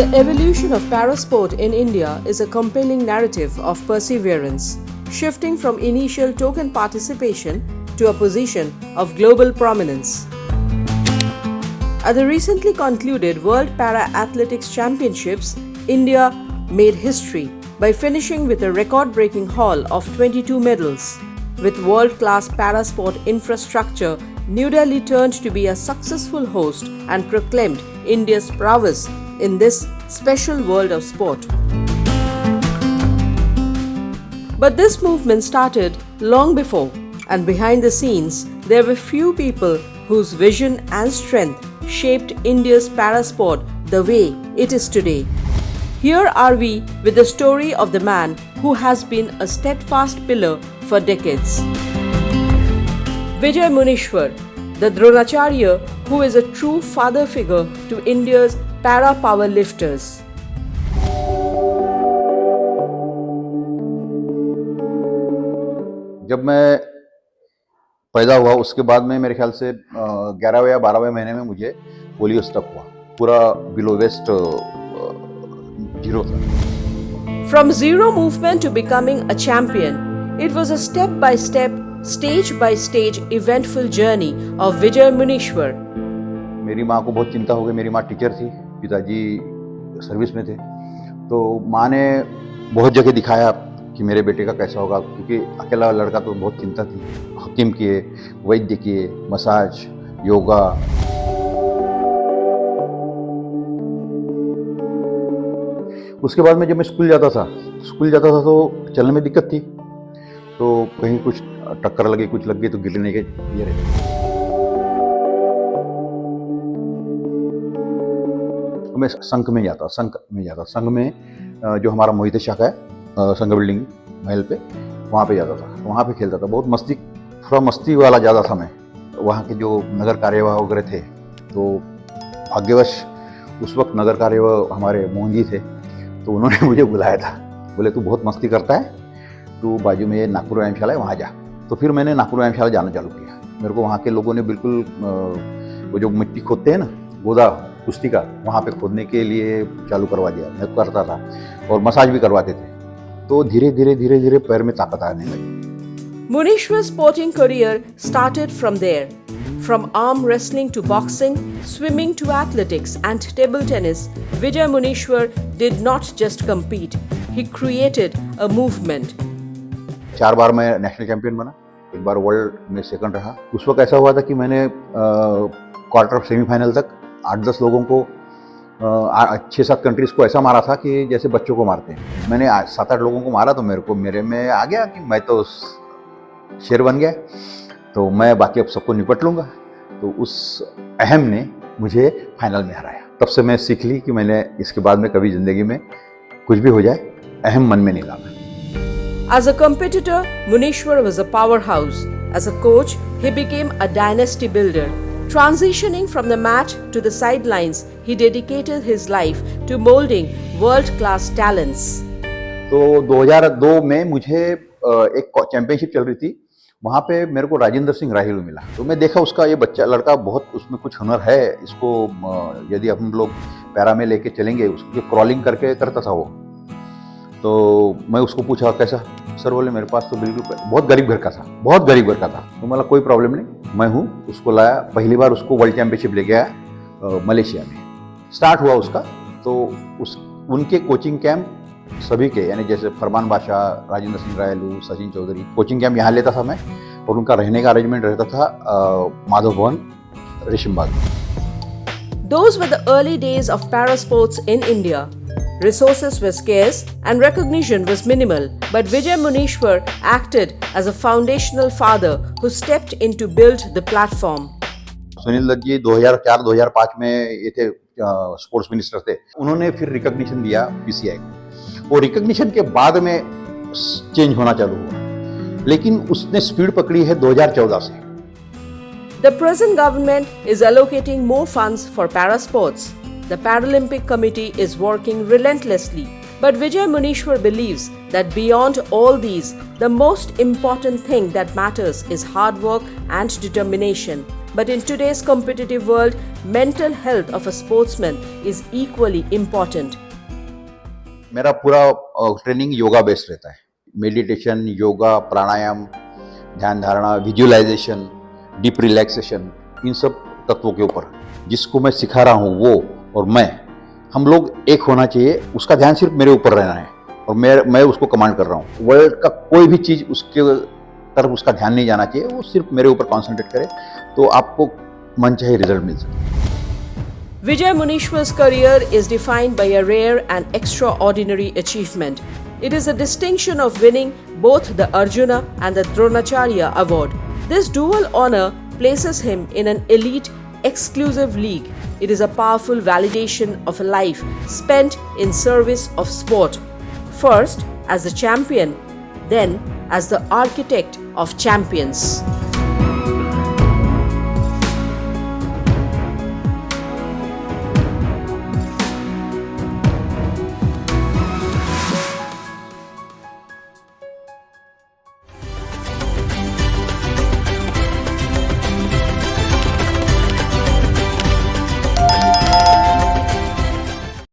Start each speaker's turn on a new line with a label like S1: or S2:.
S1: The evolution of parasport in India is a compelling narrative of perseverance, shifting from initial token participation to a position of global prominence. At the recently concluded World Para Athletics Championships, India made history by finishing with a record-breaking haul of 22 medals. With world-class parasport infrastructure, New Delhi turned to be a successful host and proclaimed India's prowess in this special world of sport. But this movement started long before, and behind the scenes, there were few people whose vision and strength shaped India's parasport the way it is today. Here are we with the story of the man who has been a steadfast pillar for decades. Vijay Munishwar, the Dronacharya who is a true father figure to India's para power lifters.
S2: जब मैं पैदा हुआ उसके बाद में मेरे ख्याल से 11वें या 12वें महीने में मुझे पोलियो स्टक हुआ. पूरा बिलो वेस्ट जीरो था.
S1: From zero movement to becoming a champion, it was a step-by-step, stage-by-stage eventful journey of Vijay Munishwar.
S2: मेरी माँ को बहुत चिंता हो गई. मेरी माँ टीचर थी, पिताजी सर्विस में थे. तो माँ ने बहुत जगह दिखाया कि मेरे बेटे का कैसा होगा, क्योंकि अकेला लड़का तो बहुत चिंता थी. हकीम किए, वैद्य किए, मसाज, योगा. उसके बाद में जब मैं स्कूल जाता था तो चलने में दिक्कत थी. तो कहीं कुछ टक्कर लगी, कुछ लग गई तो गिरने के ये रहे. तो मैं संघ में जाता. संघ में जो हमारा मोहित शाखा है, संघ बिल्डिंग महल पे, वहाँ पे जाता था. वहाँ पे खेलता था. बहुत मस्ती, थोड़ा मस्ती वाला ज़्यादा था मैं. वहाँ के जो नगर कार्यवाह वगैरह थे, तो भाग्यवश उस वक्त नगर कार्यवाह हमारे मोहन जी थे. तो उन्होंने मुझे बुलाया था. बोले तू बहुत मस्ती करता है, तू बाजू में नागपुर व्यायामशाला है वहाँ जा. तो फिर मैंने नागपुर व्यायामशाला जाना चालू किया. मेरे को वहाँ के लोगों ने बिल्कुल वो जो मिट्टी खोदते हैं ना, गोदा कुश्ती का, वहाँ पे खोदने के लिए चालू करवा दिया. मैं करता था और मसाज भी करवाते थे. तो धीरे धीरे पैर में ताकत आने लगी.
S1: Munishwar's sporting career started from there. From arm wrestling to boxing, swimming to athletics and table tennis, Vijay Munishwar did not just compete, he created a movement.
S2: 4 बार मैं नेशनल चैंपियन बना. एक बार वर्ल्ड में सेकंड रहा. उस वक्त ऐसा हुआ था कि मैंने क्वार्टर सेमीफाइनल तक 8-10 लोगों को 6-7 कंट्रीज को ऐसा मारा था कि जैसे बच्चों को मारते हैं. मैंने 7-8 लोगों को मारा तो मेरे में आ गया कि मैं तो शेर बन गया, तो मैं बाकी अब सबको निपट लूँगा. तो उस अहम ने मुझे फाइनल में हराया. तब से मैं सीख ली कि मैंने इसके बाद में कभी ज़िंदगी में कुछ भी हो जाए, अहम मन में नहीं लाना.
S1: As a competitor, Munishwar was a powerhouse. As a coach, he became a dynasty builder. Transitioning from the mat to the sidelines, he dedicated his life to molding world-class talents.
S2: तो 2002 में मुझे एक चैंपियनशिप चल रही थी. वहाँ पे मेरे को राजेंद्र सिंह राहिलू मिला. तो मैं देखा उसका ये बच्चा लड़का बहुत, उसमें कुछ हुनर है. इसको यदि हम लोग पैरा में लेके चलेंगे, उसकी क्रॉलिंग करके करता था वो. तो मैं उसको पूछा कैसा. सर बोले मेरे पास तो बिल्कुल बहुत गरीब घर का था. तो मतलब कोई प्रॉब्लम नहीं, मैं हूँ. उसको लाया. पहली बार उसको वर्ल्ड चैंपियनशिप ले गया मलेशिया में. स्टार्ट हुआ उसका. तो उनके कोचिंग कैंप सभी के, यानी जैसे फरमान बादशाह, राजेंद्र सिंह रायलू, सचिन चौधरी, कोचिंग कैंप यहाँ लेता था मैं. और उनका रहने का अरेंजमेंट रहता था माधव भवन, रेशम बाग.
S1: Those were the early days of parasports in India. Resources were scarce and recognition was minimal, but Vijay Munishwar acted as a foundational father who stepped in to build the platform.
S2: Sunil Dutt जी 2004-2005 में ये थे, sports minister थे. उन्होंने फिर recognition दिया PCI को. और recognition के बाद में चेंज होना चालू हुआ, लेकिन उसने स्पीड पकड़ी है 2014 से.
S1: The present government is allocating more funds for parasports. The Paralympic Committee is working relentlessly But Vijay Munishwar believes that beyond all these, the most important thing that matters is hard work and determination. But in today's competitive world, mental health of a sportsman is equally important.
S2: मेरा पूरा training yoga based रहता है. Meditation, yoga, प्राणायाम, ध्यान धारणा, visualisation, deep relaxation, इन सब तत्वों के ऊपर जिसको मैं सिखा रहा हूँ वो और मैं, हम लोग एक होना चाहिए. उसका ध्यान सिर्फ मेरे ऊपर रहना है और मैं उसको कमांड कर रहा हूँ. वर्ल्ड का कोई भी चीज़ उसके तरफ उसका ध्यान नहीं जाना चाहिए. वो सिर्फ मेरे ऊपर कॉन्सेंट्रेट करे तो आपको मनचाहे रिजल्ट मिल सकता है.
S1: Vijay Munishwar's career is defined by a rare and extraordinary achievement. It is a distinction of winning both the Arjuna and the Dronacharya award. This dual honor places him in an elite, exclusive league. It is a powerful validation of a life spent in service of sport. First as the champion, then as the architect of champions.